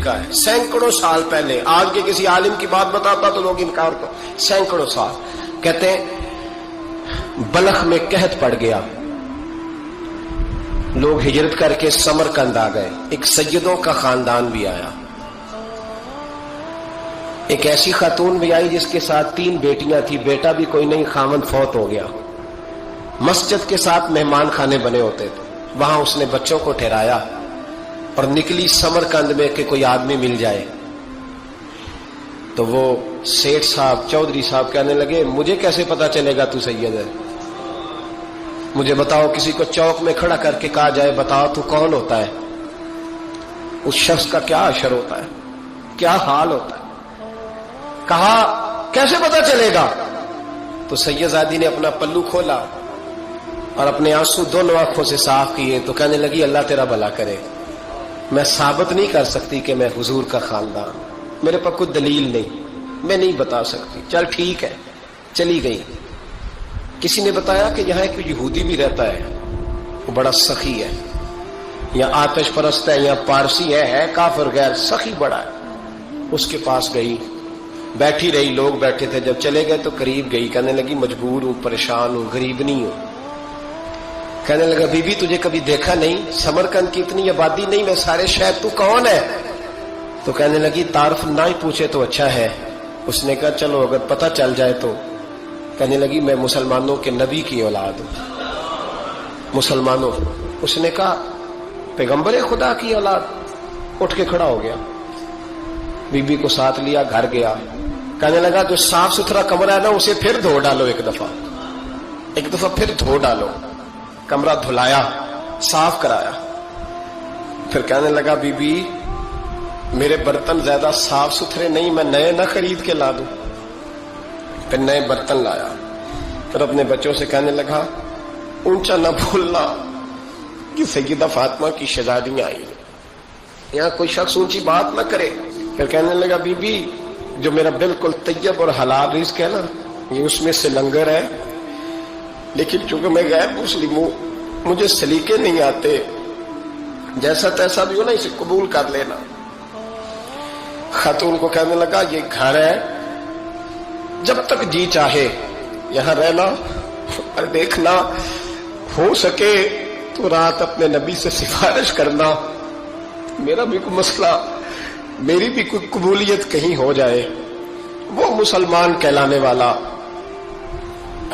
کا ہے، سینکڑوں سال پہلے. آج کے کسی عالم کی بات بتاتا تو لوگ انکار کرتے. سینکڑوں سال. کہتے ہیں بلخ میں قحط پڑ گیا، لوگ ہجرت کر کے سمرقند آ گئے. ایک سیدوں کا خاندان بھی آیا. ایک ایسی خاتون بھی آئی جس کے ساتھ 3 بیٹیاں تھی، بیٹا بھی کوئی نہیں، خاوند فوت ہو گیا. مسجد کے ساتھ مہمان خانے بنے ہوتے تھے، وہاں اس نے بچوں کو ٹھہرایا اور نکلی سمرقند میں کہ کوئی آدمی مل جائے. تو وہ سیٹھ صاحب، چودھری صاحب کہنے لگے مجھے کیسے پتا چلے گا تو سید ہے؟ مجھے بتاؤ. کسی کو چوک میں کھڑا کر کے کہا جائے بتاؤ تو کون ہوتا ہے؟ اس شخص کا کیا اشر ہوتا ہے، کیا حال ہوتا ہے؟ کہا کیسے پتا چلے گا؟ تو سیدزادی نے اپنا پلو کھولا اور اپنے آنسو دونوں آنکھوں سے صاف کیے تو کہنے لگی اللہ تیرا بھلا کرے، میں ثابت نہیں کر سکتی کہ میں حضور کا خاندان، میرے پاس کوئی دلیل نہیں، میں نہیں بتا سکتی. چل ٹھیک ہے. چلی گئی. کسی نے بتایا کہ یہاں ایک یہودی بھی رہتا ہے، وہ بڑا سخی ہے، یا آتش پرست ہے، یا پارسی ہے کافر غیر، سخی بڑا ہے. اس کے پاس گئی، بیٹھی رہی، لوگ بیٹھے تھے. جب چلے گئے تو قریب گئی، کہنے لگی مجبور ہوں، پریشان ہوں، غریب نہیں ہوں. کہنے لگا بی بی تجھے کبھی دیکھا نہیں، سمرقند کی اتنی آبادی نہیں، میں سارے شہر، تو کون ہے؟ تو کہنے لگی تعارف نہ ہی پوچھے تو اچھا ہے. اس نے کہا چلو اگر پتہ چل جائے تو. کہنے لگی میں مسلمانوں کے نبی کی اولاد ہوں. مسلمانوں. اس نے کہا پیغمبر خدا کی اولاد. اٹھ کے کھڑا ہو گیا، بی بی کو ساتھ لیا، گھر گیا. کہنے لگا جو صاف ستھرا کمرہ ہے نا اسے پھر دھو ڈالو، ایک دفعہ پھر دھو ڈالو. کمرہ دھلایا، صاف کرایا. پھر کہنے لگا بی بی میرے برتن زیادہ صاف ستھرے نہیں، میں نئے نہ خرید کے لا دوں. پھر نئے برتن لایا. پھر اپنے بچوں سے کہنے لگا اونچا نہ بھولنا کہ سیدہ فاطمہ کی شہزادیاں آئی، یہاں کوئی شخص اونچی بات نہ کرے. پھر کہنے لگا بی بی جو میرا بالکل طیب اور حلال رزق ہے نا، یہ اس میں سے لنگر ہے، لیکن چونکہ میں غیر مسلم ہوں، مجھے سلیقے نہیں آتے، جیسا تیسا بھی ہو نا اسے قبول کر لینا. خاتون کو کہنے لگا یہ گھر ہے، جب تک جی چاہے یہاں رہنا، اور دیکھنا ہو سکے تو رات اپنے نبی سے سفارش کرنا، میرا بھی کوئی مسئلہ، میری بھی کوئی قبولیت کہیں ہو جائے. وہ مسلمان کہلانے والا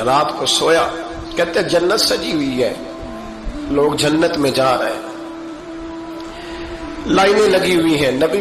رات کو سویا. کہتے جنت سجی ہوئی ہے، لوگ جنت میں جا رہے ہیں، لائنیں لگی ہوئی ہیں. نبی